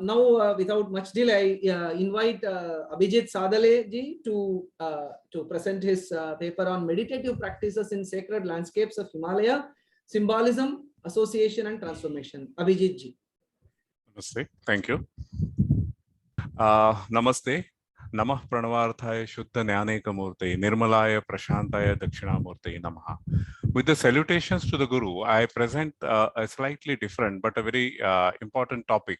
now, without much delay, invite Abhijit Sadale ji to present his paper on meditative practices in sacred landscapes of Himalaya, symbolism, association, and transformation. Abhijit ji. Namaste. Thank you. Namaste. Namah Pranavarthaya Shuddha Jnaneka Nirmalaya Prashantaya Dakshinamurtaya Namaha. With the salutations to the Guru, I present a slightly different but a very important topic.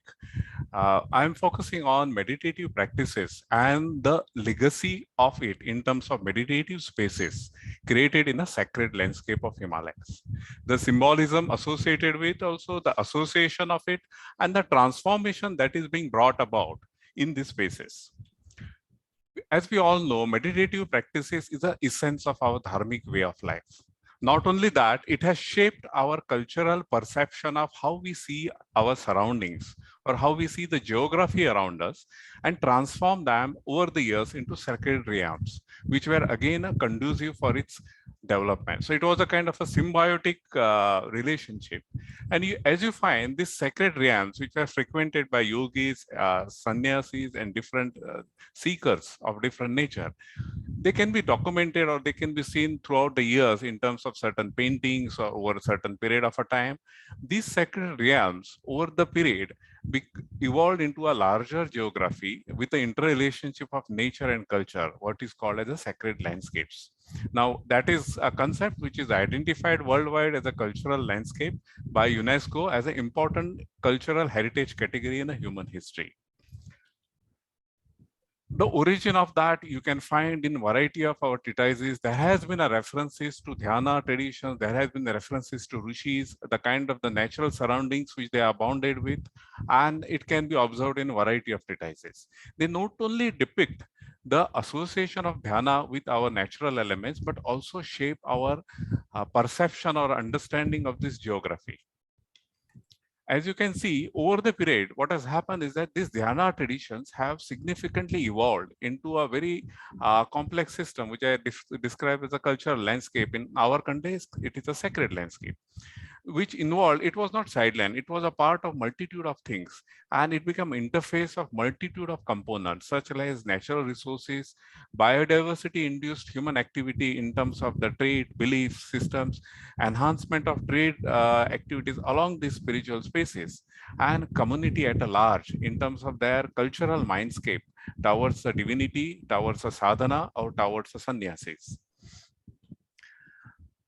I am focusing on meditative practices and the legacy of it in terms of meditative spaces created in a sacred landscape of Himalayas. The symbolism associated with, also the association of it, and the transformation that is being brought about in these spaces. As we all know, meditative practices is the essence of our dharmic way of life. Not only that, it has shaped our cultural perception of how we see our surroundings or how we see the geography around us and transformed them over the years into sacred realms, which were again conducive for its development. So it was a kind of a symbiotic relationship. And as you find, these sacred realms, which were frequented by yogis, sannyasis, and different seekers of different nature, they can be documented or they can be seen throughout the years in terms of certain paintings or over a certain period of a time. These sacred realms over the period evolved into a larger geography with the interrelationship of nature and culture, what is called as the sacred landscapes. Now, that is a concept which is identified worldwide as a cultural landscape by UNESCO as an important cultural heritage category in the human history. The origin of that you can find in variety of our treatises. There has been a references to dhyana traditions. There has been the references to rishis, the kind of the natural surroundings which they are bounded with, and it can be observed in variety of treatises. They not only depict the association of dhyana with our natural elements, but also shape our perception or understanding of this geography. As you can see, over the period, what has happened is that these dhyana traditions have significantly evolved into a very complex system, which I describe as a cultural landscape. In our context, it is a sacred landscape, which involved, it was not sideline, it was a part of multitude of things, and it became interface of multitude of components, such as natural resources, biodiversity induced human activity in terms of the trade, belief systems, enhancement of trade activities along these spiritual spaces, and community at a large in terms of their cultural mindscape towards the divinity, towards the sadhana, or towards the sannyasis.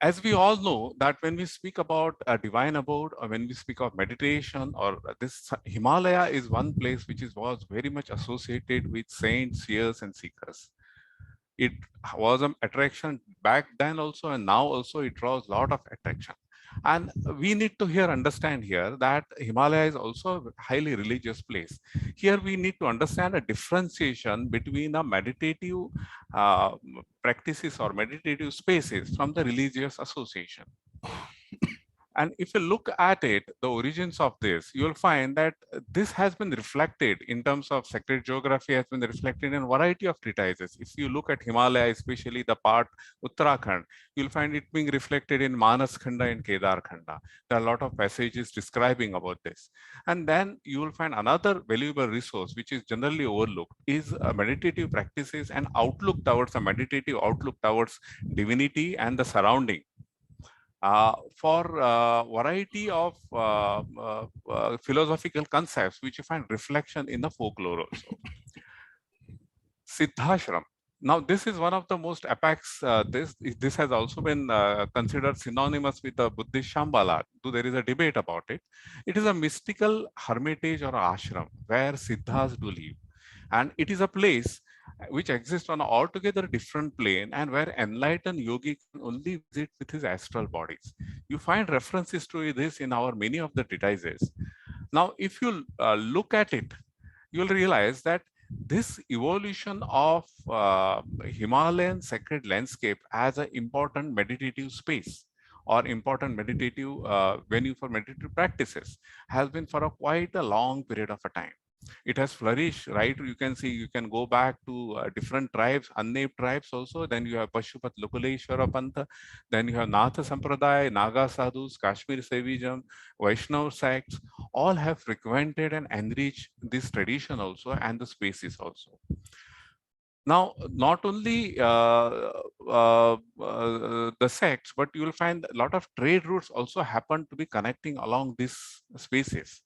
As we all know that when we speak about a divine abode, or when we speak of meditation, or this Himalaya is one place which was very much associated with saints, seers, and seekers. It was an attraction back then also, and now also it draws a lot of attraction. And we need to understand here that Himalaya is also a highly religious place. Here we need to understand a differentiation between a meditative practices or meditative spaces from the religious association. And if you look at it, the origins of this, you'll find that this has been reflected in terms of sacred geography, has been reflected in a variety of treatises. If you look at Himalaya, especially the part Uttarakhand, you'll find it being reflected in Manas Khanda and Kedar Khanda. There are a lot of passages describing about this. And then you will find another valuable resource, which is generally overlooked, is meditative practices and outlook towards a meditative outlook towards divinity and the surrounding. For a variety of philosophical concepts, which you find reflection in the folklore also. Siddhashram. Now, this is one of the most apex. This has also been considered synonymous with the Buddhist Shambhala, though there is a debate about it. It is a mystical hermitage or ashram where Siddhas do live. And it is a place which exists on an altogether different plane, and where enlightened yogi can only visit with his astral bodies. You find references to this in our many of the treatises. Now, if you look at it, you'll realize that this evolution of Himalayan sacred landscape as an important meditative space or important meditative venue for meditative practices has been for quite a long period of a time. It has flourished, right? You can see, you can go back to different tribes, unnamed tribes also. Then you have Pashupat Lokaleshwara Pantha. Then you have Natha Sampradaya, Naga Sadhus, Kashmir Sevism, Vaishnav sects. All have frequented and enriched this tradition also and the spaces also. Now, not only the sects, but you will find a lot of trade routes also happen to be connecting along these spaces.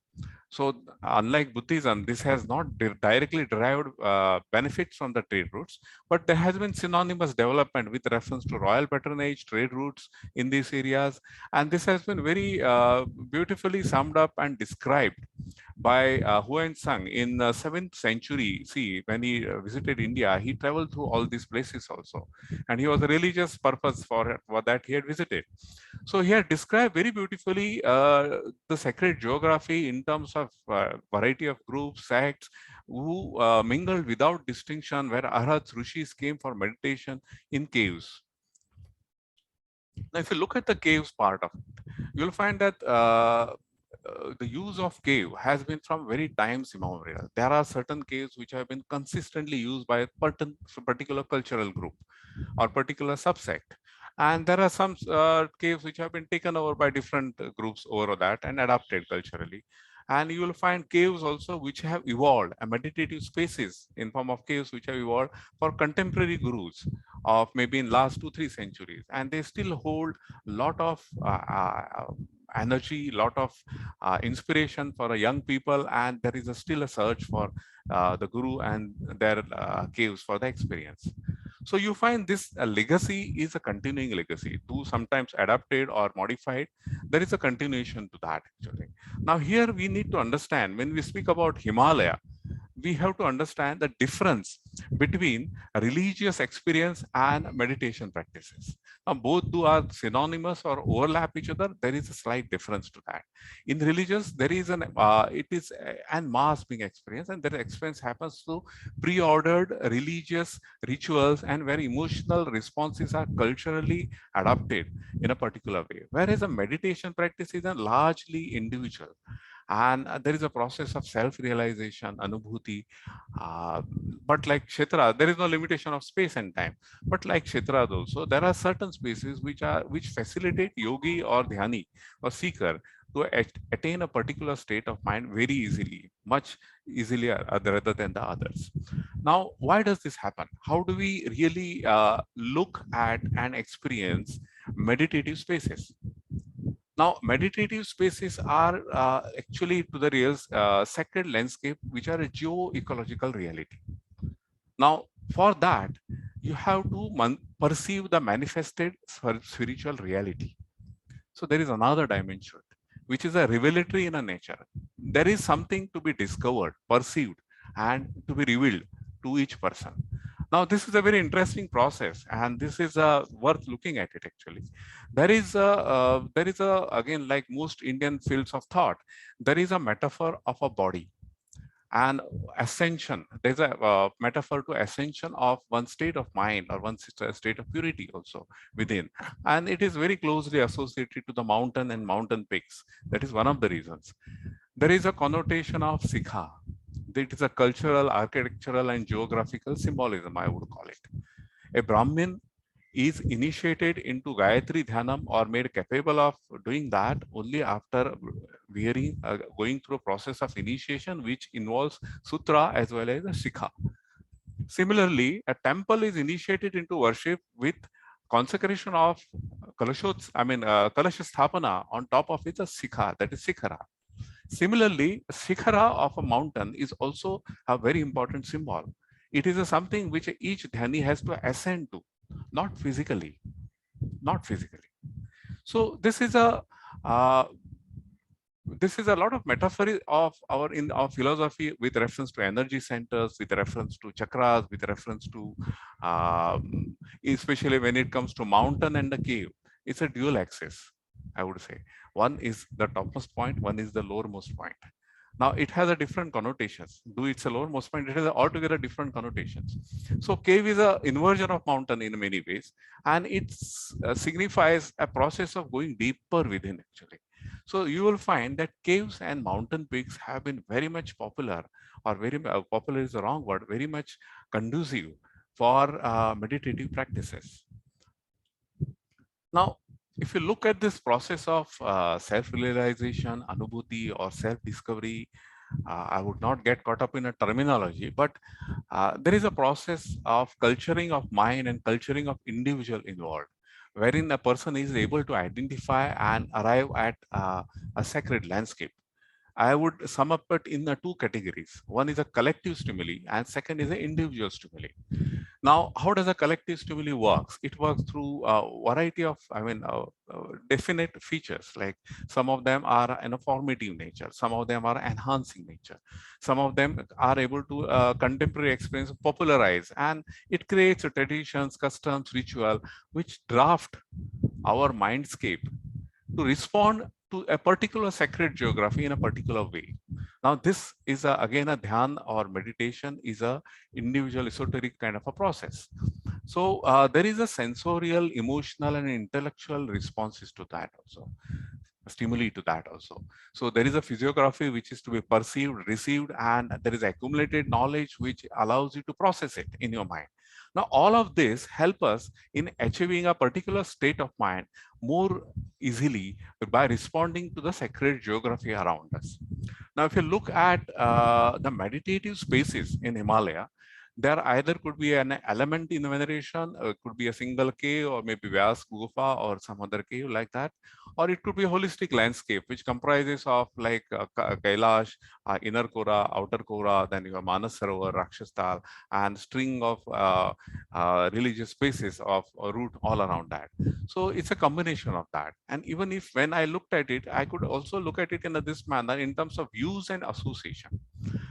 So unlike Buddhism, this has not directly derived benefits from the trade routes, but there has been synonymous development with reference to royal patronage, trade routes in these areas. And this has been very beautifully summed up and described by Huan Sang in the 7th century. See, when he visited India, he traveled through all these places also. And he was a religious purpose for that he had visited. So he had described very beautifully the sacred geography in terms of variety of groups, sects, who mingled without distinction, where arhats, rishis came for meditation in caves. Now, if you look at the caves part of it, you'll find that the use of cave has been from very times immemorial. There are certain caves which have been consistently used by a particular cultural group or particular subsect. And there are some caves which have been taken over by different groups over that and adapted culturally. And you will find caves also which have evolved, meditative spaces in form of caves which have evolved for contemporary gurus of maybe in last 2-3 centuries. And they still hold a lot of energy, lot of inspiration for a young people. And there is still a search for the guru and their caves for the experience. So you find this legacy is a continuing legacy, to sometimes adapted or modified. There is a continuation to that actually. Now here we need to understand, when we speak about Himalaya, we have to understand the difference between religious experience and meditation practices. Now, both two are synonymous or overlap each other. There is a slight difference to that. In religious, there is it is an mass being experienced, and that experience happens through pre-ordered religious rituals and where emotional responses are culturally adapted in a particular way. Whereas a meditation practice is a largely individual. And there is a process of self-realization, anubhuti. But like Kshetra, there is no limitation of space and time. But like Kshetra also, there are certain spaces which facilitate yogi or dhyani or seeker to attain a particular state of mind very easily, much easier rather than the others. Now, why does this happen? How do we really look at and experience meditative spaces? Now, meditative spaces are actually to the real sacred landscape, which are a geo-ecological reality. Now, for that, you have to perceive the manifested spiritual reality. So there is another dimension, which is a revelatory in a nature. There is something to be discovered, perceived, and to be revealed to each person. Now, this is a very interesting process, and this is worth looking at it actually. There is again, like most Indian fields of thought, there is a metaphor of a body and ascension. There's a metaphor to ascension of one state of mind or one state of purity also within. And it is very closely associated to the mountain and mountain peaks. That is one of the reasons. There is a connotation of Sikha. It is a cultural, architectural, and geographical symbolism, I would call it. A Brahmin is initiated into Gayatri Dhyanam or made capable of doing that only after going through a process of initiation, which involves sutra as well as a shikha. Similarly, a temple is initiated into worship with consecration of Kalasha Sthapana. On top of it, a sikha, that is Sikhara. Similarly, Sikhara of a mountain is also a very important symbol. It is something which each dhyani has to ascend to, not physically. So this is a lot of metaphor of our philosophy with reference to energy centers, with reference to chakras, with reference to especially when it comes to mountain and the cave. It's a dual axis, I would say. One is the topmost point, one is the lowermost point. Now it has a different connotations. Do it's a lowermost point, it has altogether different connotations. So cave is an inversion of mountain in many ways, and it signifies a process of going deeper within actually. So you will find that caves and mountain peaks have been very much popular or very popular is the wrong word, very much conducive for meditative practices. Now, if you look at this process of self-realization, anubhuti, or self-discovery, I would not get caught up in a terminology, but there is a process of culturing of mind and culturing of individual involved, wherein a person is able to identify and arrive at a sacred landscape. I would sum up it in the two categories. One is a collective stimuli and second is an individual stimuli. Now, how does a collective stimuli works? It works through a variety of, definite features. Like some of them are in a formative nature, some of them are enhancing nature, some of them are able to contemporary experience popularize, and it creates a traditions, customs, ritual, which draft our mindscape to respond to a particular sacred geography in a particular way. Now, this is again a dhyan or meditation is a individual esoteric kind of a process. So there is a sensorial, emotional, and intellectual responses to that also, stimuli to that also. So there is a physiography which is to be perceived, received, and there is accumulated knowledge which allows you to process it in your mind. Now, all of this help us in achieving a particular state of mind more easily by responding to the sacred geography around us. Now, if you look at the meditative spaces in Himalaya, there either could be an element in veneration, could be a single cave or maybe Vyas Gufa or some other cave like that, or it could be a holistic landscape which comprises of like Kailash, inner Kora, outer Kora, then you have Manas Sarovar, Rakshastal, and string of religious spaces of root all around that. So it's a combination of that. And even if when I looked at it, I could also look at it in this manner in terms of use and association.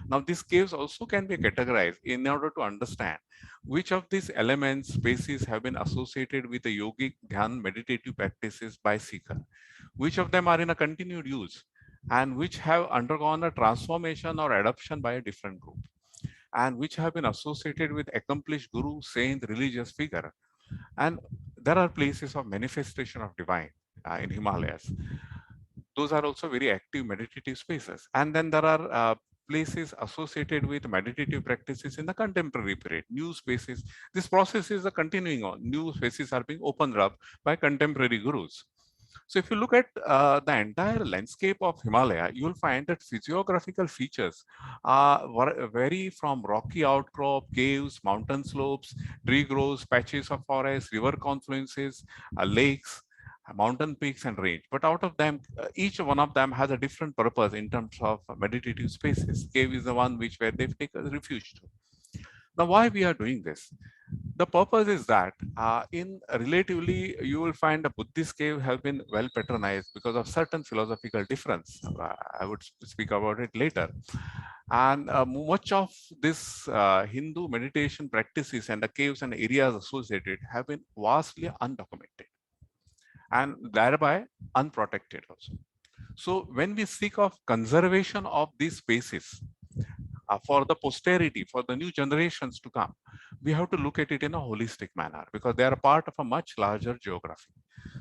Now, these caves also can be categorized in order to understand which of these elements, spaces have been associated with the yogic dhyan meditative practices by seeker, which of them are in a continued use, and which have undergone a transformation or adoption by a different group, and which have been associated with accomplished guru, saint, religious figure. And there are places of manifestation of divine in Himalayas. Those are also very active meditative spaces. And then there are places associated with meditative practices in the contemporary period, new spaces. This process is continuing on. New spaces are being opened up by contemporary gurus. So if you look at the entire landscape of Himalaya, you will find that physiographical features vary from rocky outcrop, caves, mountain slopes, tree groves, patches of forest, river confluences, lakes, mountain peaks and range. But out of them, each one of them has a different purpose in terms of meditative spaces. Cave is the one where they've taken refuge to. Now, why we are doing this? The purpose is that in relatively, you will find a Buddhist cave have been well patronized because of certain philosophical difference. I would speak about it later. And much of this Hindu meditation practices and the caves and areas associated have been vastly undocumented and thereby unprotected also. So when we seek of conservation of these spaces for the posterity, for the new generations to come, we have to look at it in a holistic manner because they are a part of a much larger geography.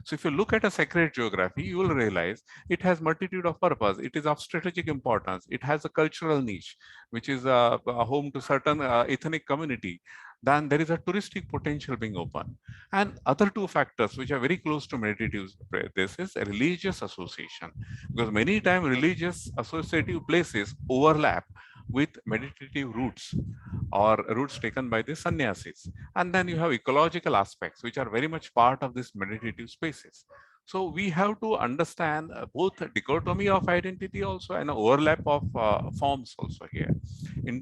So if you look at a sacred geography, you will realize it has multitude of purpose. It is of strategic importance. It has a cultural niche, which is a home to certain ethnic community. Then there is a touristic potential being open. And other two factors which are very close to meditative, this is a religious association, because many times religious associative places overlap with meditative roots or roots taken by the sannyasis. And then you have ecological aspects, which are very much part of this meditative spaces. So we have to understand both dichotomy of identity also and overlap of forms also here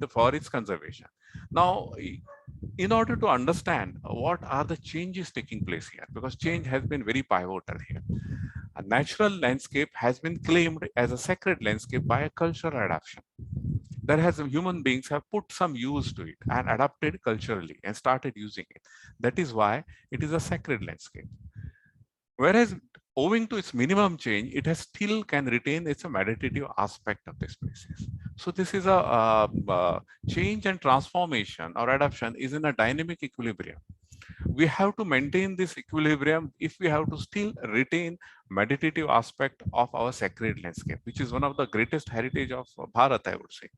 for its conservation. Now, in order to understand what are the changes taking place here, because change has been very pivotal here. A natural landscape has been claimed as a sacred landscape by a cultural adaptation. There has human beings have put some use to it and adapted culturally and started using it. That is why it is a sacred landscape. Whereas owing to its minimum change, it has still can retain its meditative aspect of this species. So this is a change and transformation or adaptation is in a dynamic equilibrium. We have to maintain this equilibrium if we have to still retain meditative aspect of our sacred landscape, which is one of the greatest heritage of Bharat, I would say.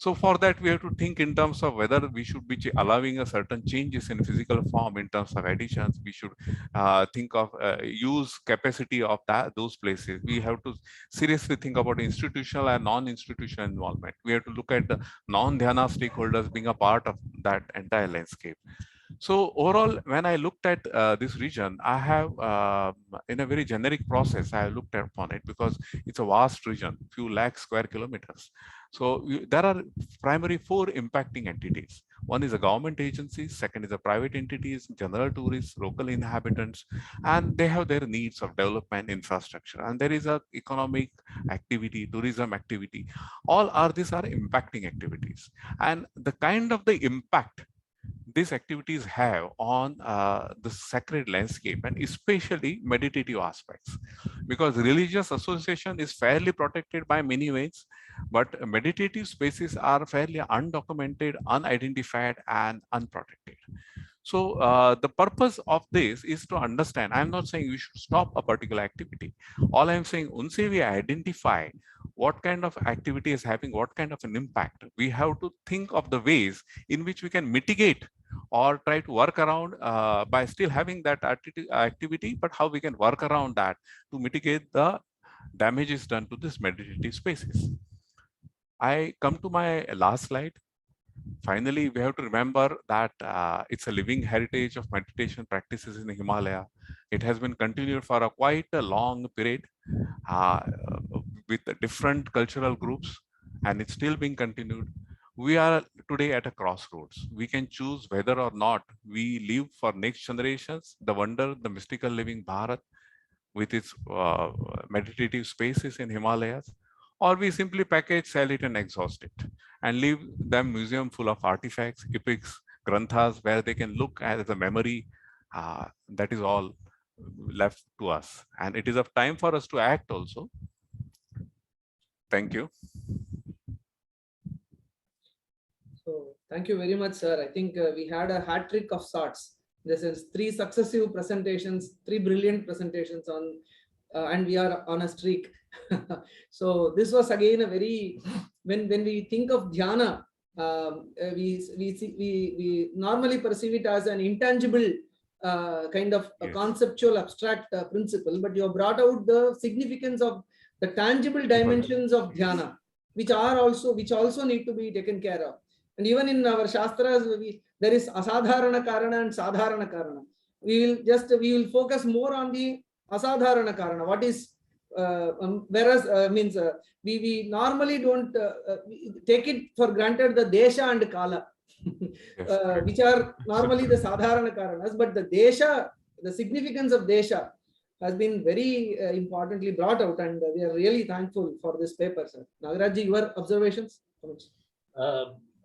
So for that, we have to think in terms of whether we should be allowing a certain changes in physical form in terms of additions. We should think of use capacity of those places. We have to seriously think about institutional and non-institutional involvement. We have to look at the non-dhyana stakeholders being a part of that entire landscape. So overall, when I looked at this region, I have, in a very generic process, I have looked upon it because it's a vast region, few lakh square kilometers. So there are primary 4 impacting entities. One is a government agency, second is a private entities, general tourists, local inhabitants, and they have their needs of development infrastructure. And there is a economic activity, tourism activity. These are impacting activities. And the kind of the impact these activities have on the sacred landscape and especially meditative aspects, because religious association is fairly protected by many ways, but meditative spaces are fairly undocumented, unidentified, and unprotected. So the purpose of this is to understand. I'm not saying we should stop a particular activity. All I'm saying, once we identify what kind of activity is having what kind of an impact, we have to think of the ways in which we can mitigate or try to work around by still having that activity, but how we can work around that to mitigate the damages done to this meditative spaces. I come to my last slide. Finally, we have to remember that it's a living heritage of meditation practices in the Himalaya. It has been continued for quite a long period with different cultural groups, and it's still being continued. We are today at a crossroads. We can choose whether or not we live for next generations, the wonder, the mystical living Bharat with its meditative spaces in Himalayas, or we simply package, sell it, and exhaust it, and leave them museum full of artifacts, epics, granthas, where they can look at the memory. That is all left to us, and it is of time for us to act also. Thank you. So thank you very much, sir. I think we had a hat trick of sorts. This is 3 successive presentations, 3 brilliant presentations on, and we are on a streak. So this was again a very, when we think of dhyana, we normally perceive it as an intangible kind of a conceptual abstract principle, but you have brought out the significance of the tangible dimensions of dhyana, which also need to be taken care of. And even in our shastras, there is asadharana karana and sadharana karana. We will focus more on the asadharana karana. What is whereas means we normally don't take it for granted the desha and kala, which are normally the sadharana karanas, but the desha, the significance of desha has been very importantly brought out, and we are really thankful for this paper, sir. Nagaraj, your observations?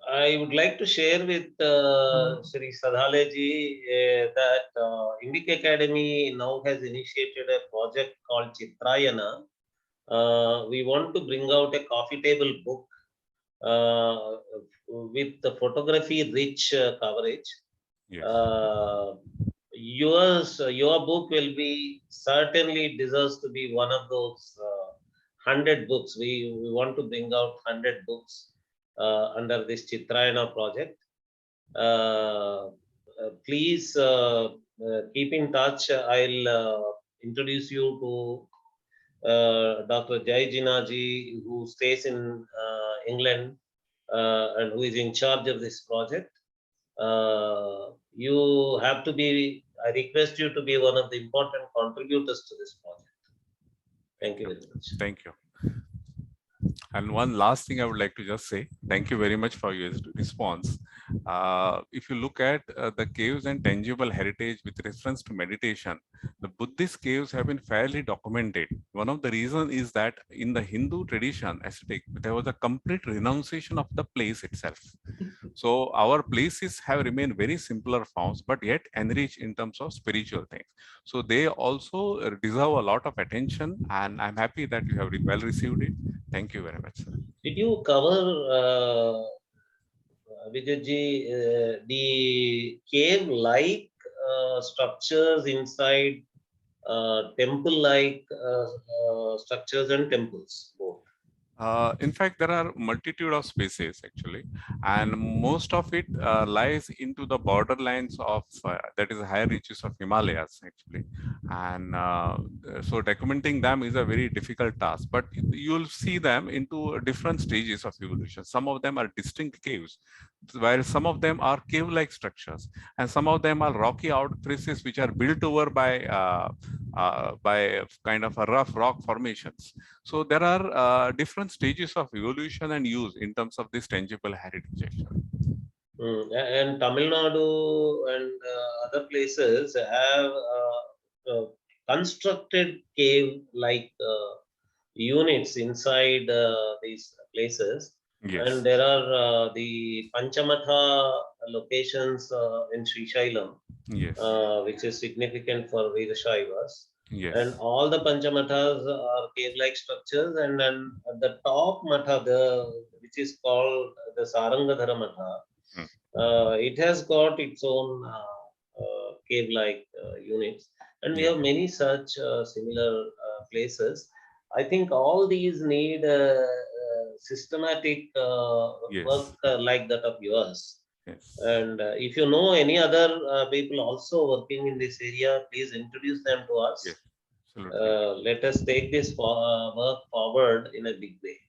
I would like to share with Sri Sadhaleji that Indic Academy now has initiated a project called Chitrayana. We want to bring out a coffee table book with the photography-rich coverage. Yes. Your book will be certainly deserves to be one of those 100 books. We want to bring out 100 books under this Chitrayana project. Please keep in touch. I'll introduce you to Dr. Jai Jinaji, who stays in England and who is in charge of this project. You have to be, I request you to be one of the important contributors to this project. Thank you very much. Thank you. And one last thing I would like to just say, thank you very much for your response. If you look at the caves and tangible heritage with reference to meditation, the Buddhist caves have been fairly documented. One of the reasons is that in the Hindu tradition aesthetic, there was a complete renunciation of the place itself. So our places have remained very simpler forms, but yet enriched in terms of spiritual things. So they also deserve a lot of attention, and I'm happy that you have well received it. Thank you very much, sir. Did you cover, Vijayji, the cave-like structures inside temple-like structures and temples both? In fact, there are multitude of species actually, and most of it lies into the borderlines of that is higher reaches of Himalayas actually, and so documenting them is a very difficult task. But you'll see them into different stages of evolution. Some of them are distinct caves, while some of them are cave-like structures, and some of them are rocky outcrops which are built over by kind of a rough rock formations. So there are different stages of evolution and use in terms of this tangible heritage actually. And Tamil Nadu and other places have constructed cave-like units inside these places. Yes. And there are the Panchamatha locations in Srisailam, Yes. which is significant for Veerashaivas. Yes. And all the Panchamathas are cave-like structures, and then at the top matha, which is called the Sarangadhara Matha, it has got its own cave-like units, and we have many such similar places. I think all these need systematic work like that of yours. Yes. And if you know any other people also working in this area, please introduce them to us. Yes. Absolutely. Let us take this work forward in a big way.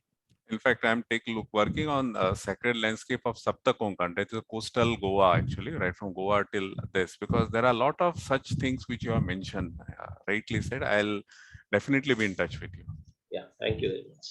In fact, I'm working on a sacred landscape of Saptakonkan. That is coastal Goa actually, right from Goa till this, because there are a lot of such things which you have mentioned, rightly said. I'll definitely be in touch with you. Yeah, thank you very much.